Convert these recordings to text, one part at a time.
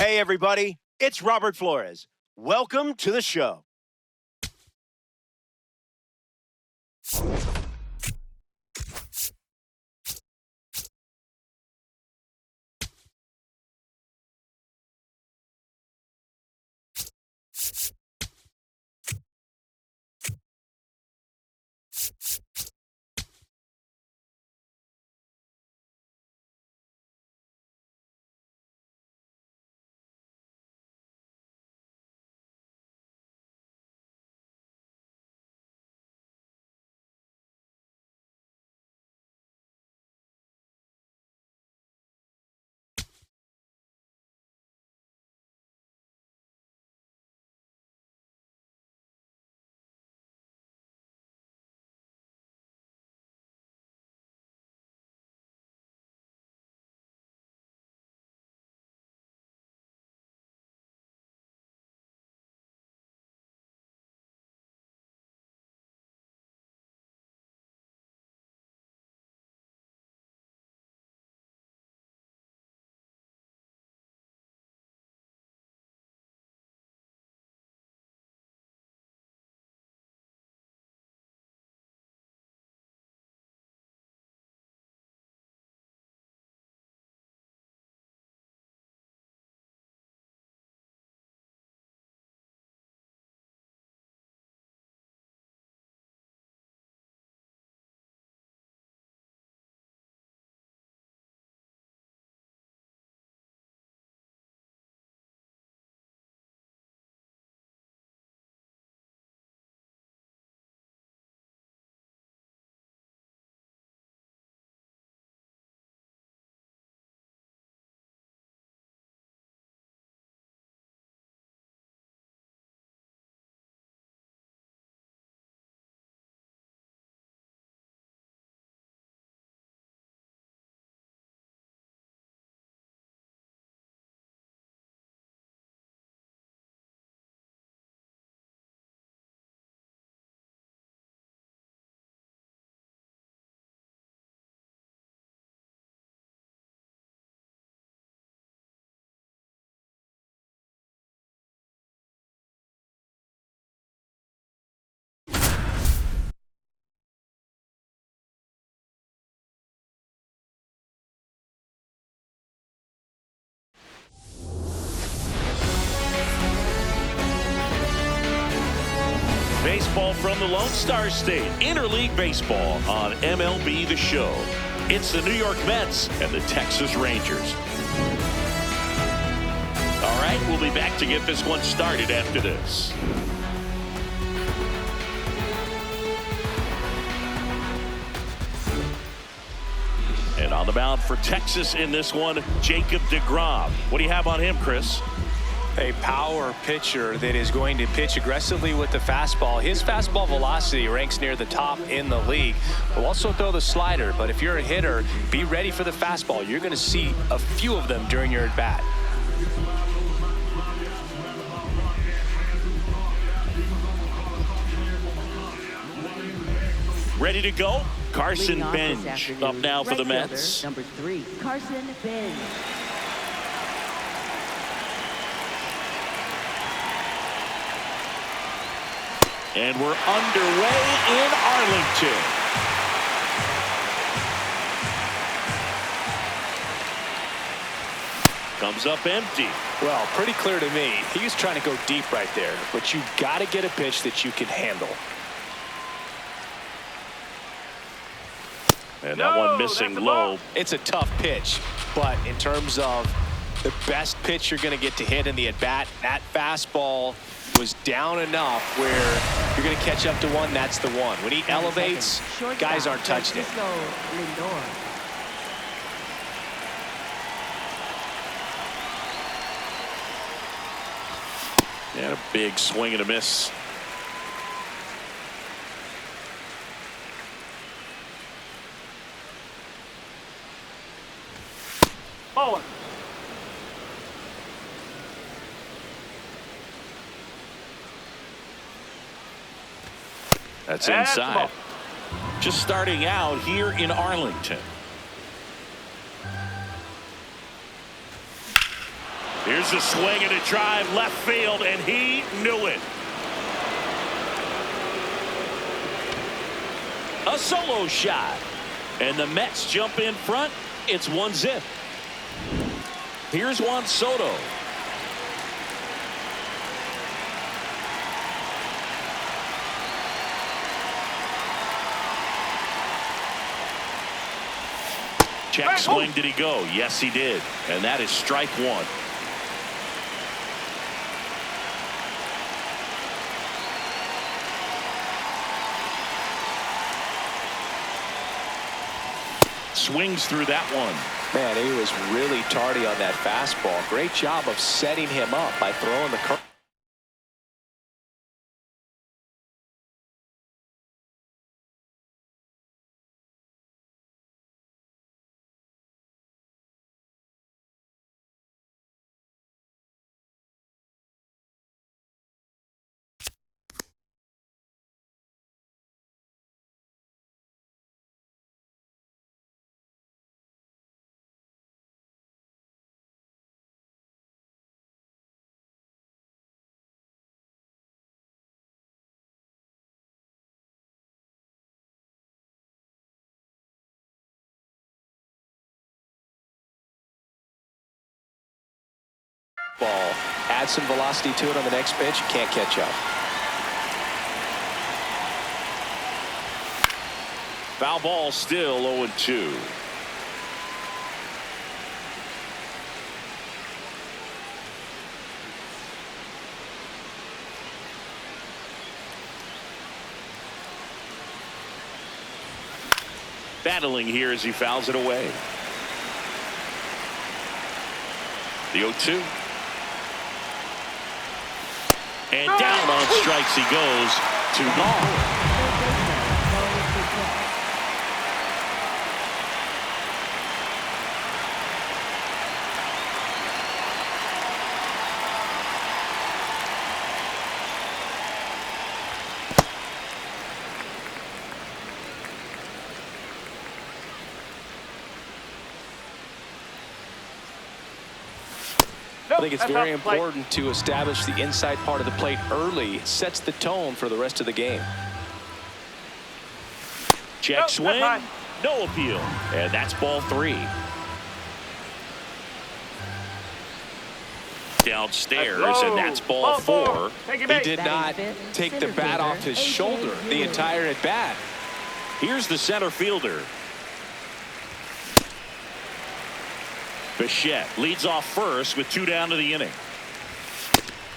Hey, everybody, it's Robert Flores. Welcome to the show. Baseball from the Lone Star State, Interleague Baseball on MLB The Show. It's the New York Mets and the Texas Rangers. All right, we'll be back to get this one started after this. And on the mound for Texas in this one, Jacob deGrom. What do you have on him, Chris? A power pitcher that is going to pitch aggressively with the fastball. His fastball velocity ranks near the top in the league. Will also throw the slider, but if you're a hitter, be ready for the fastball. You're going to see a few of them during your at-bat. Ready to go? Carson Bench up now for the Mets. Number 3, Carson Bench. And we're underway in Arlington. Comes up empty. Well, pretty clear to me. He's trying to go deep right there, but you got to get a pitch that you can handle. And that one missing low. It's a tough pitch, but in terms of the best pitch you're going to get to hit in the at-bat, that fastball was down enough where you're going to catch up to one. That's the one. When he elevates, guys aren't touching it. And a big swing and a miss. Forward. That's inside. Just starting out here in Arlington. Here's the swing and a drive left field, and he knew it. A solo shot. And the Mets jump in front. It's 1-0. Here's Juan Soto. Check swing. Did he go? Yes, he did. And that is strike one. Swings through that one. Man, he was really tardy on that fastball. Great job of setting him up by throwing the curve. Ball. Add some velocity to it on the next pitch. Can't catch up. Foul ball, still 0-2. Battling here as he fouls it away. The 0-2. And down on strikes he goes to ball. I think it's very important to establish the inside part of the plate early. It sets the tone for the rest of the game. Check swing. No appeal. And that's ball 3. Downstairs, and that's ball 4. He did not take the bat off his shoulder the entire at bat. Here's the center fielder. Bichette leads off first with 2 down to the inning.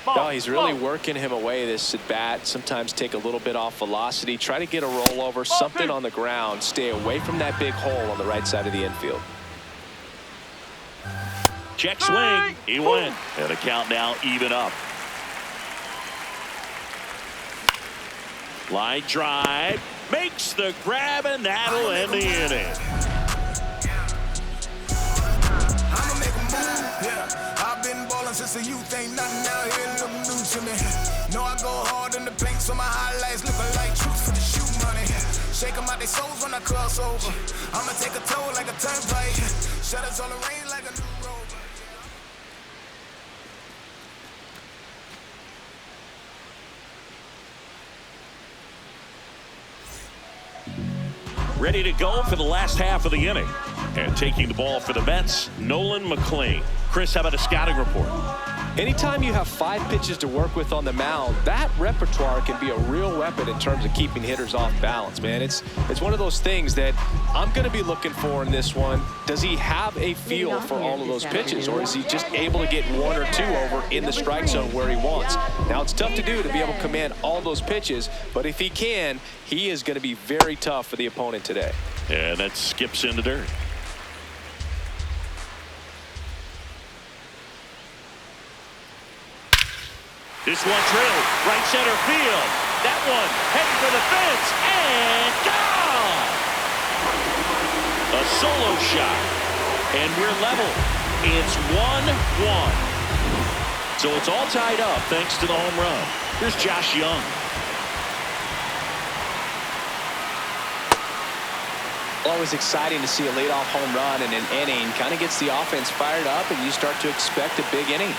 No, he's really working him away this at bat. Sometimes take a little bit off velocity. Try to get a rollover, something on the ground. Stay away from that big hole on the right side of the infield. Check swing. He went. And a count now even up. Line drive. Makes the grab, and that'll end the inning. I've been ballin' since a youth, ain't nothing out here look new to me. Know I go hard in the paint, so my highlights looking like truth for the shoe money. Shake them out their souls when I cross over. I'ma take a toll like a turnpike. Shutters on the rain like a new rover. Ready to go for the last half of the inning. And taking the ball for the Mets, Nolan McLean. Chris, how about a scouting report? Anytime you have 5 pitches to work with on the mound, that repertoire can be a real weapon in terms of keeping hitters off balance, man. It's one of those things that I'm going to be looking for in this one. Does he have a feel for all of those pitches, or is he just able to get 1 or 2 over in the strike zone where he wants? Now, it's tough to do to be able to command all those pitches, but if he can, he is going to be very tough for the opponent today. And that skips into dirt. This one drilled right center field. That one heading for the fence and gone. A solo shot, and we're level. It's 1-1. So it's all tied up thanks to the home run. Here's Josh Young. Always exciting to see a leadoff home run in an inning. Kind of gets the offense fired up, and you start to expect a big inning.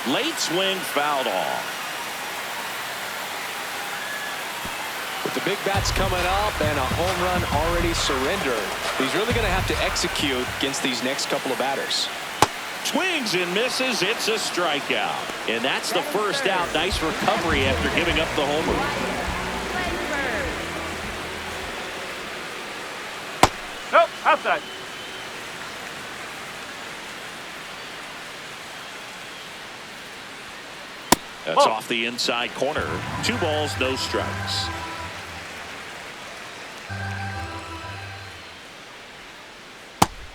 Late swing fouled off. With the big bats coming up and a home run already surrendered, he's really going to have to execute against these next couple of batters. Swings and misses. It's a strikeout. And that's the first out. Nice recovery after giving up the homer. Nope, outside. That's off the inside corner. 2 balls, no strikes.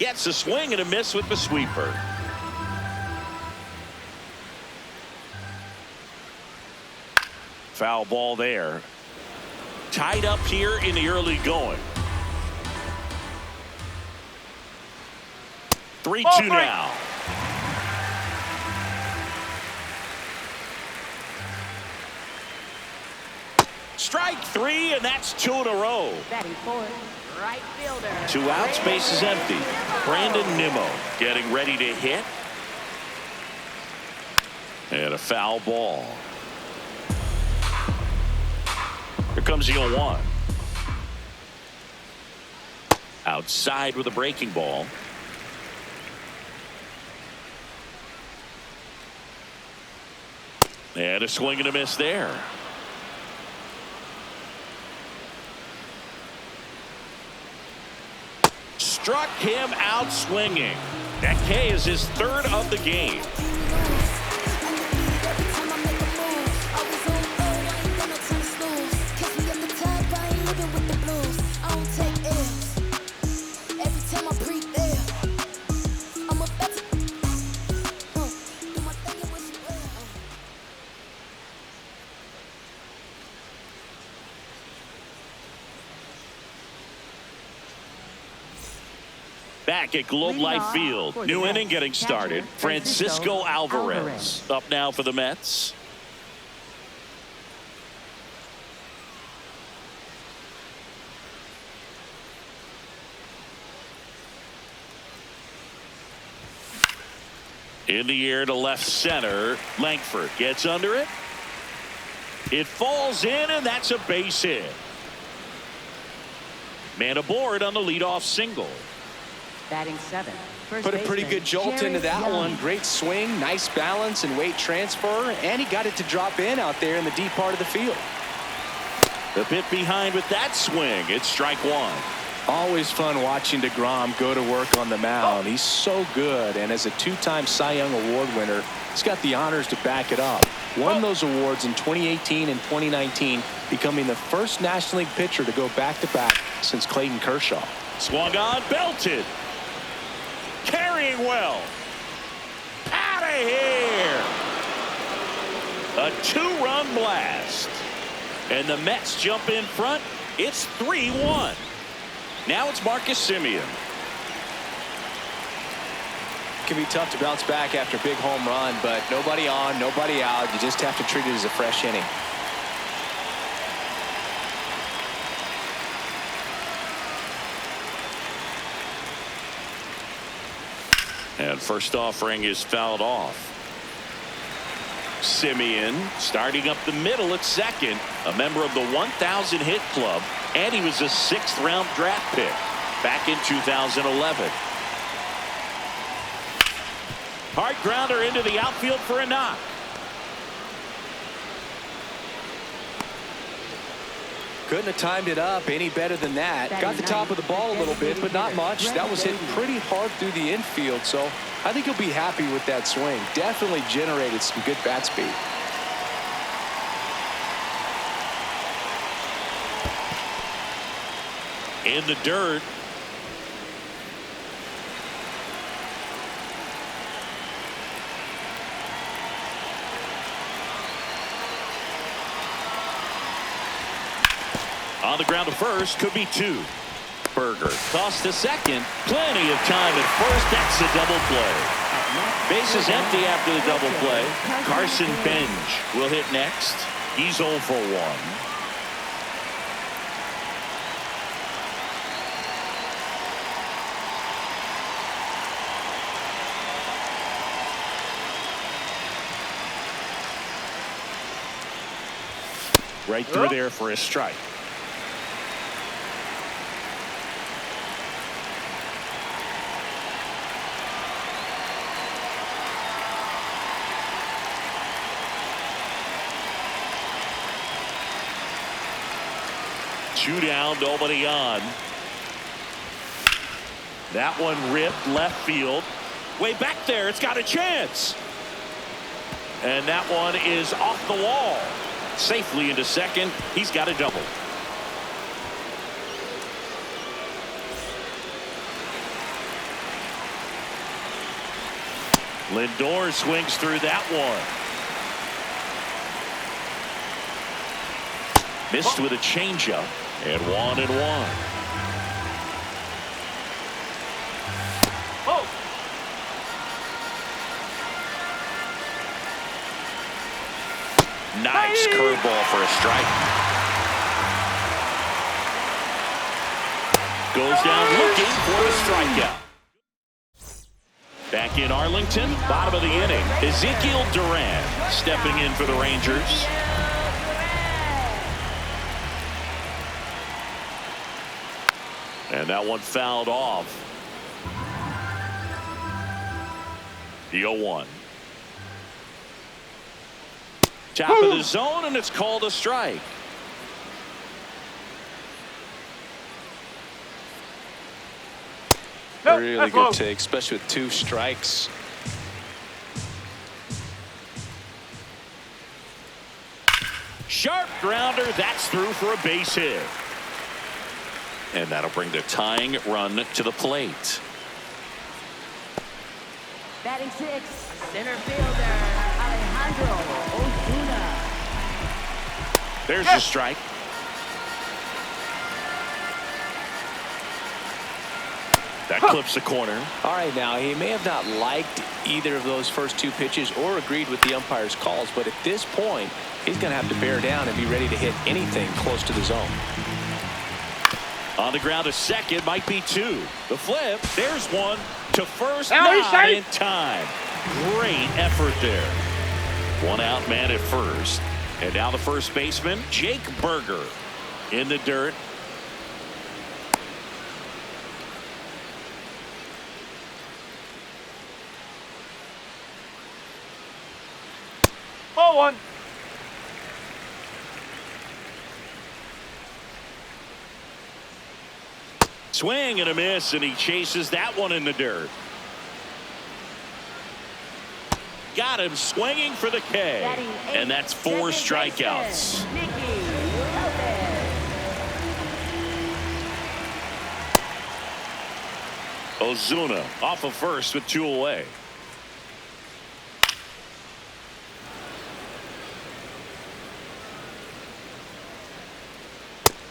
Gets a swing and a miss with the sweeper. Foul ball there. Tied up here in the early going. 3-2 now. Strike 3, and that's 2 in a row. Batting fourth, right fielder. 2 outs, base is empty. Brandon Nimmo getting ready to hit. And a foul ball. Here comes the 0-1. Outside with a breaking ball. And a swing and a miss there. Struck him out swinging. That K is his 3rd of the game. Back at Globe Life Field. New inning getting started. Francisco Alvarez up now for the Mets. In the air to left center. Langford gets under it. It falls in, and that's a base hit. Man aboard on the leadoff single. Batting 7th. Put a pretty good jolt into that one. Great swing, nice balance and weight transfer, and he got it to drop in out there in the deep part of the field. A bit behind with that swing. It's strike 1. Always fun watching DeGrom go to work on the mound. He's so good, and as a 2-time Cy Young Award winner, he's got the honors to back it up. Won those awards in 2018 and 2019, becoming the first National League pitcher to go back-to-back since Clayton Kershaw. Swung on, belted. Carrying well. Out of here. A 2-run blast. And the Mets jump in front. It's 3-1. Now it's Marcus Semien. It can be tough to bounce back after a big home run, but nobody on, nobody out. You just have to treat it as a fresh inning. And first offering is fouled off. Semien starting up the middle at second, a member of the 1,000 hit club, and he was a 6th-round draft pick back in 2011. Hard grounder into the outfield for a knock. Couldn't have timed it up any better than that. Got the top of the ball a little bit, but not much. That was hit pretty hard through the infield, so I think he'll be happy with that swing. Definitely generated some good bat speed. In the dirt. On the ground to first, could be 2. Berger tossed to second. Plenty of time at first. That's a double play. Base is empty after the double play. Carson Bench will hit next. He's 0 for 1. Right through there for a strike. Two down, nobody on. That one ripped left field. Way back there, it's got a chance. And that one is off the wall. Safely into second. He's got a double. Lindor swings through that one. Missed with a changeup. And 1-1. Oh. Nice curveball for a strike. Goes down looking for the strikeout. Back in Arlington, bottom of the inning, Ezekiel Duran stepping in for the Rangers. And that one fouled off. The 0-1. Top of the zone, and it's called a strike. Really good take, especially with 2 strikes. Sharp grounder, that's through for a base hit. And that'll bring the tying run to the plate. Batting 6, center fielder, Alejandro Ozuna. There's the strike. That clips the corner. All right, now he may have not liked either of those first 2 pitches or agreed with the umpire's calls, but at this point, he's going to have to bear down and be ready to hit anything close to the zone. On the ground to second, might be 2. The flip, there's one to first, Now he's not safe. in time. Great effort there. 1 out man at first. And now the first baseman, Jake Burger, in the dirt. Ball 1. Swing and a miss, and he chases that one in the dirt. Got him swinging for the K. Batting 8, And that's 4 second strikeouts. baseman, Nicky Lopez. Ozuna off of first with 2 away.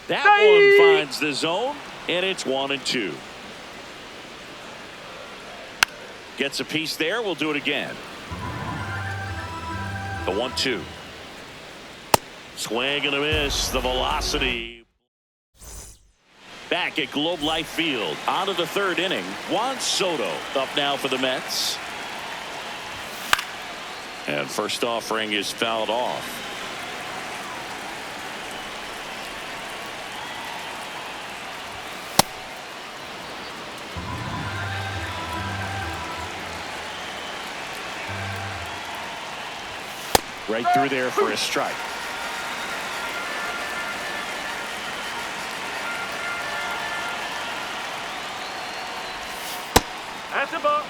That one finds the zone, and it's 1-2. Gets a piece there. We'll do it again. The 1-2. Swing and a miss. The velocity. Back at Globe Life Field. On to the 3rd inning. Juan Soto up now for the Mets. And first offering is fouled off. Right through there for a strike. That's a ball.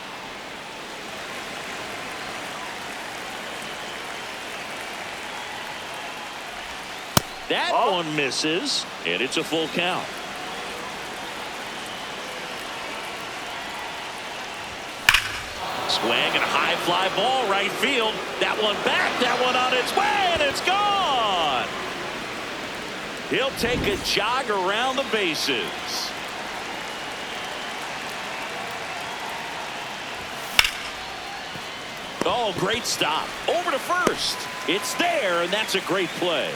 That one misses, and it's a full count. Swing and a high fly ball right field. That one back, that one on its way, and it's gone. He'll take a jog around the bases. Oh, great stop. Over to first. It's there, and that's a great play.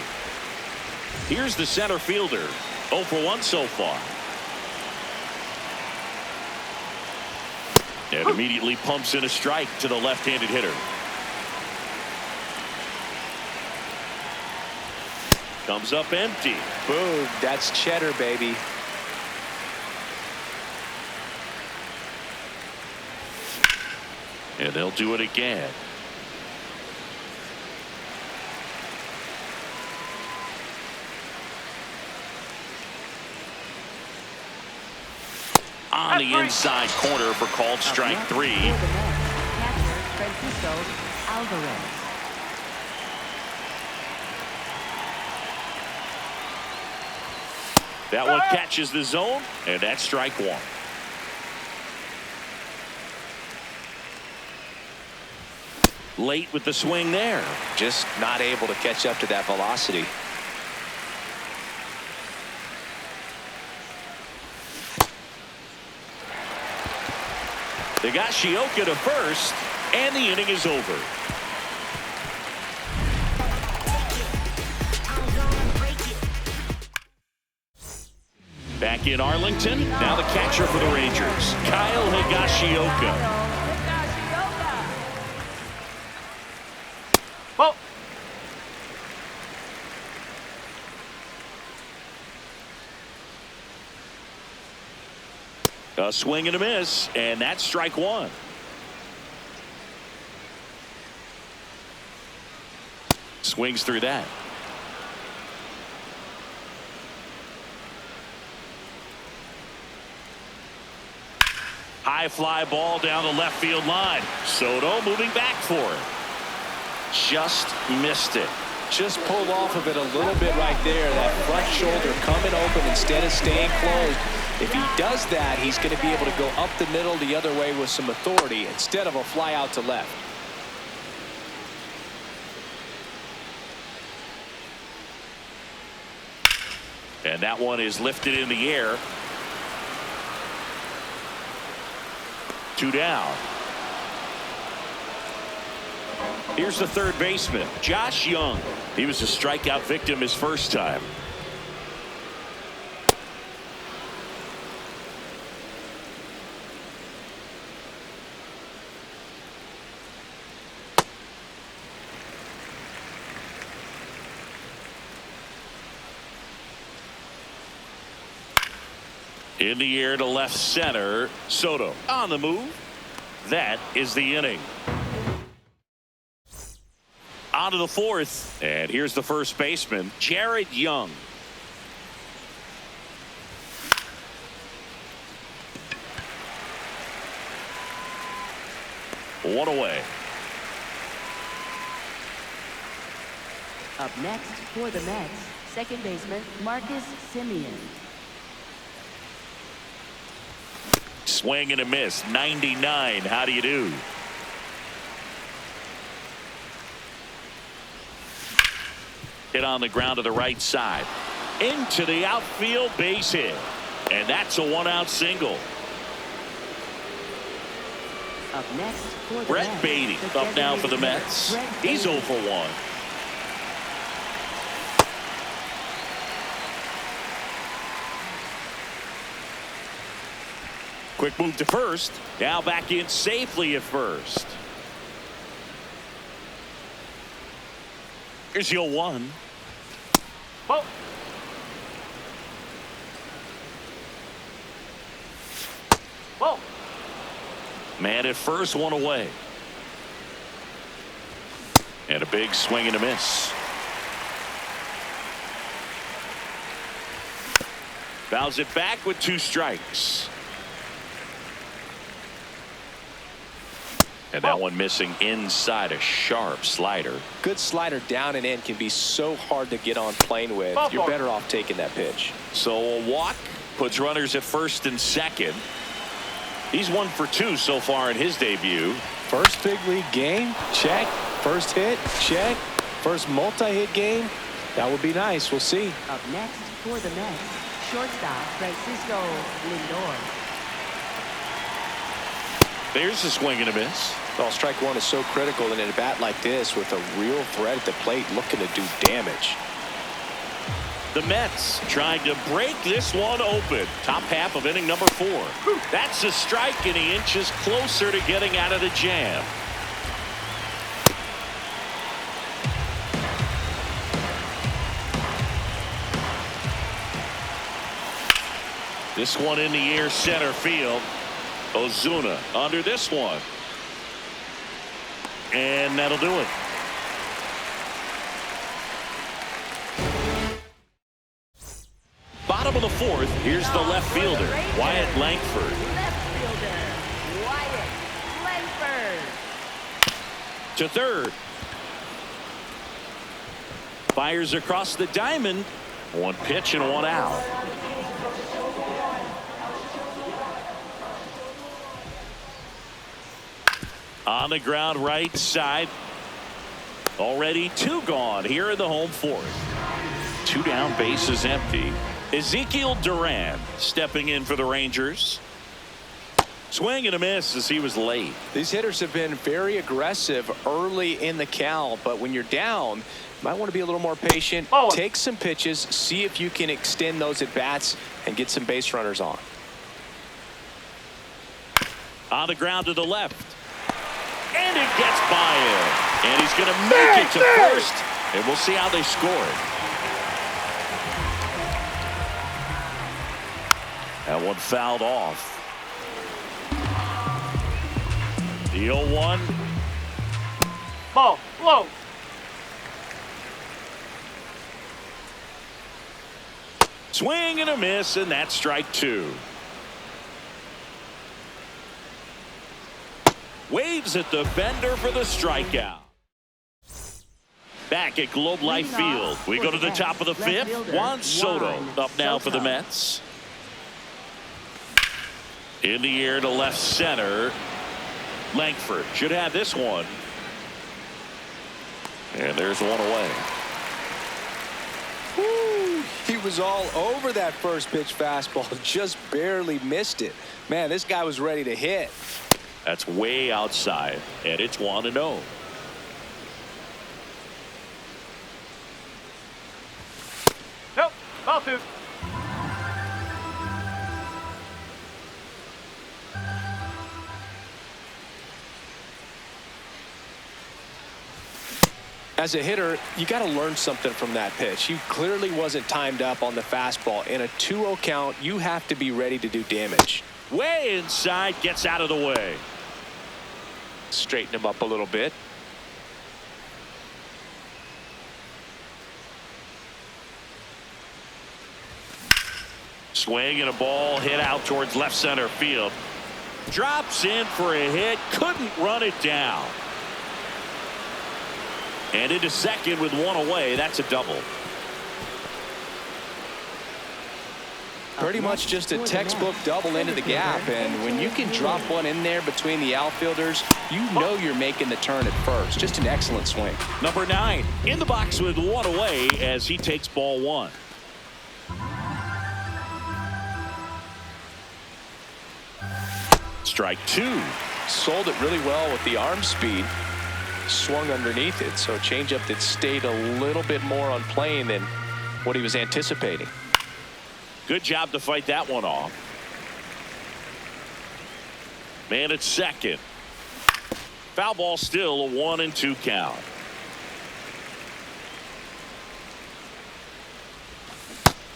Here's the center fielder. 0 for 1 so far. And immediately pumps in a strike to the left-handed hitter. comes up empty. Boom, that's cheddar, baby. And they'll do it again. On the inside corner for called strike 3. For the Mets, catcher Francisco Alvarez. That one catches the zone, and that's strike 1. Late with the swing there. Just not able to catch up to that velocity. They got Shioka to first, and the inning is over. Back in Arlington, now the catcher for the Rangers, Kyle Higashioka. Well, A swing and a miss, and that's strike 1. Swings through that. High fly ball down the left field line. Soto moving back for it. Just missed it. Just pulled off of it a little bit right there. That front shoulder coming open instead of staying closed. If he does that, he's going to be able to go up the middle the other way with some authority instead of a fly out to left. And that one is lifted in the air. 2 down. Here's the third baseman, Josh Young. He was a strikeout victim his first time. In the air to left center. Soto on the move. That is the inning. On to the fourth. And here's the first baseman, Jared Young. One away. Up next for the Mets, second baseman Marcus Semien. Swing and a miss. 99. How do you do? Hit on the ground to the right side. Into the outfield, base hit. And that's a 1-out single. Up next for the Brett Mets, Beatty the up now for the designated Mets. Brett He's Beatty. 0 for 1. Quick move to first. Now back in safely at first. Here's your 1. well, well. Man at first, 1 away. And a big swing and a miss. Fouls it back with 2 strikes. And that one missing inside a sharp slider. Good slider down and in can be so hard to get on plane with. You're better off taking that pitch. So a walk puts runners at first and second. He's 1 for 2 so far in his debut. First big league game, check. First hit, check. First multi-hit game, that would be nice. We'll see. Up next for the Mets, shortstop Francisco Lindor. There's a swing and a miss. Well, strike 1 is so critical in a bat like this with a real threat at the plate looking to do damage. The Mets trying to break this one open. Top half of inning number 4. That's a strike, and he inches closer to getting out of the jam. This one in the air, center field. Ozuna under this one. And that'll do it. Bottom of the fourth, here's the left fielder, Wyatt Langford. Left fielder, Wyatt Langford. To third. Fires across the diamond. One pitch and one out. On the ground right side. Already two gone here in the home fourth. Two down, bases empty. Ezekiel Duran stepping in for the Rangers. Swing and a miss as he was late. These hitters have been very aggressive early in the count, but when you're down, you might want to be a little more patient. Take some pitches, see if you can extend those at bats and get some base runners on. On the ground to the left. And it gets by him. And he's going to make it to first. And we'll see how they score it. That one fouled off. The 0-1. Ball, low. Swing and a miss, and that's strike two. Waves at the bender for the strikeout. Back at Globe Life Field. We go to the top of the fifth. Juan Soto up now for the Mets. In the air to left center. Langford should have this one. And there's one away. Woo, he was all over that first pitch fastball. Just barely missed it. Man, this guy was ready to hit. That's way outside. And it's 1-0. Nope, ball two. As a hitter, you got to learn something from that pitch. He clearly wasn't timed up on the fastball. In a 2-0 count, you have to be ready to do damage. Way inside, gets out of the way. Straighten him up a little bit. Swing and a ball hit out towards left center field. Drops in for a hit. Couldn't run it down. And into second with one away. That's a double. Pretty much just a textbook double into the gap. And when you can drop one in there between the outfielders, you know you're making the turn at first. Just an excellent swing. Number 9 in the box with one away as he takes ball one. Strike two. Sold it really well with the arm speed. Swung underneath it, so a changeup that stayed a little bit more on plane than what he was anticipating. Good job to fight that one off. Man at second. Foul ball, still a 1-2 count.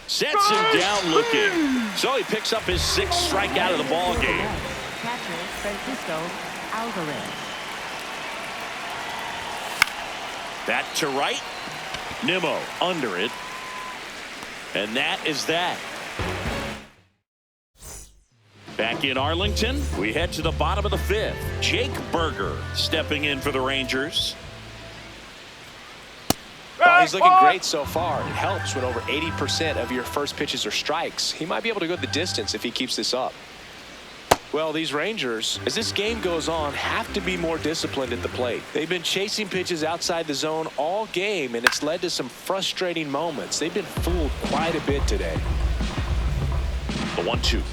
Sets him down looking. So he picks up his 6th strikeout of the ball game. Catcher Francisco Alvarez. That to right. Nimmo under it. And that is that. Back in Arlington, we head to the bottom of the 5th. Jake Burger stepping in for the Rangers. Well, he's looking great so far. It helps when over 80% of your first pitches are strikes. He might be able to go the distance if he keeps this up. Well, these Rangers, as this game goes on, have to be more disciplined at the plate. They've been chasing pitches outside the zone all game, and it's led to some frustrating moments. They've been fooled quite a bit today. The 1-2.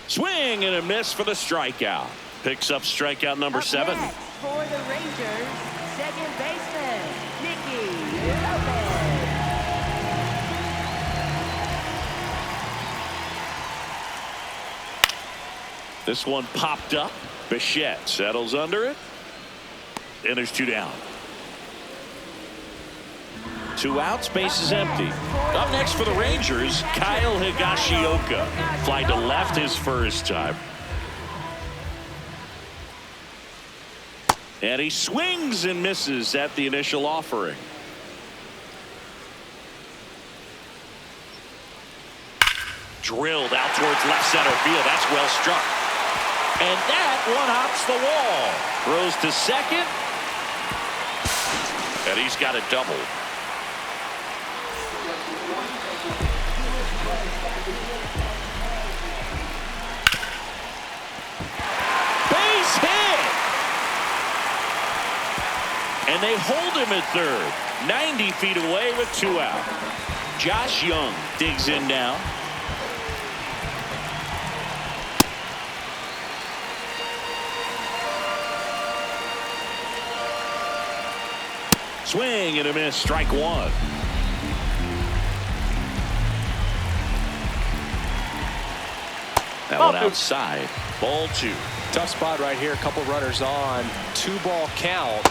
Swing and a miss for the strikeout. Picks up strikeout number 7. Next for the Rangers, second baseman, Nicky Lopez. This one popped up. Bichette settles under it. And there's 2 down. 2 outs, base is empty. Up next for the Rangers, Kyle Higashioka. Fly to left his first time. And he swings and misses at the initial offering. Drilled out towards left center field. That's well struck. And that one hops the wall. Throws to second. And he's got a double. Base hit. And they hold him at third. 90 feet away with 2 out. Josh Young digs in now. Swing and a miss, strike 1. That one outside. Ball 2. Tough spot right here. A couple runners on. 2-ball count.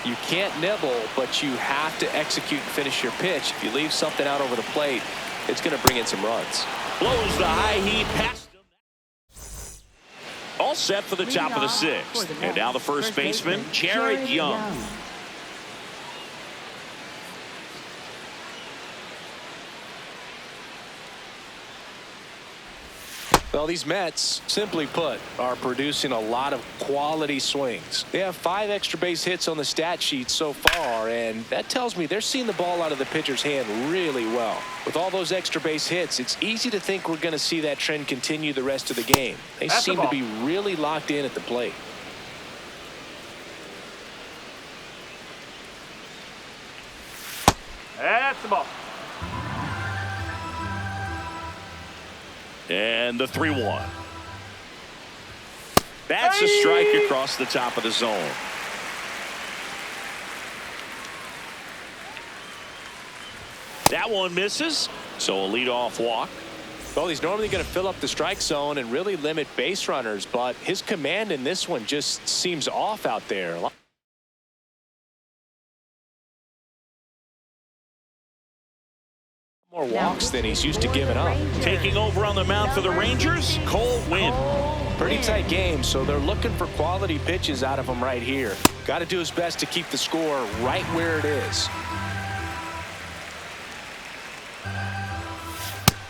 You can't nibble, but you have to execute and finish your pitch. If you leave something out over the plate, it's going to bring in some runs. Blows the high heat past him. All set for the top of the 6th. And now the first baseman, Jared Young. Well, these Mets, simply put, are producing a lot of quality swings. They have 5 extra base hits on the stat sheet so far, and that tells me they're seeing the ball out of the pitcher's hand really well. With all those extra base hits, it's easy to think we're going to see that trend continue the rest of the game. They seem to be really locked in at the plate. That's the ball. And the 3-1. That's a strike across the top of the zone. That one misses, so a leadoff walk. Well, he's normally going to fill up the strike zone and really limit base runners, but his command in this one just seems off out there. More walks than he's used to giving up. Taking over on the mound for the Rangers, Cole Winn. Pretty tight game, so they're looking for quality pitches out of him right here. Got to do his best to keep the score right where it is.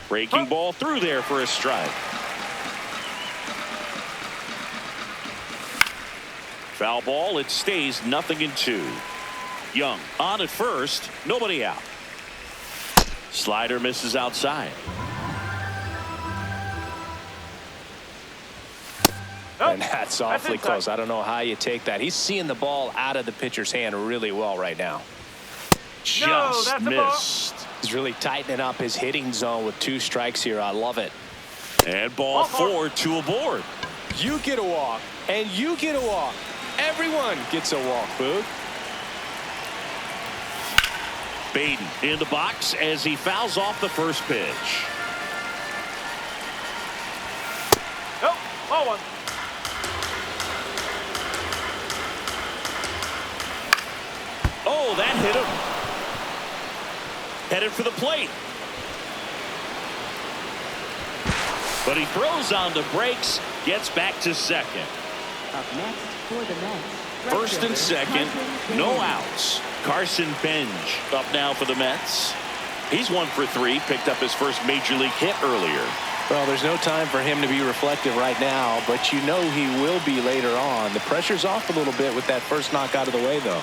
Breaking ball through there for a strike. Foul ball, it stays 0-2. Young on at first, nobody out. Slider misses outside. And that's awfully close. I don't know how you take that. He's seeing the ball out of the pitcher's hand really well right now. Just missed. He's really tightening up his hitting zone with 2 strikes here. I love it. And ball 4, 2 aboard. You get a walk, and you get a walk. Everyone gets a walk, Boog. Baden in the box as he fouls off the first pitch. Nope, ball 1. Oh, that hit him. Headed for the plate. But he throws on the brakes, gets back to second. Up next for the Mets. First and second, no outs. Carson Bench up now for the Mets. He's 1 for 3, picked up his first major league hit earlier. Well, there's no time for him to be reflective right now, but you know he will be later on. The pressure's off a little bit with that first knock out of the way, though.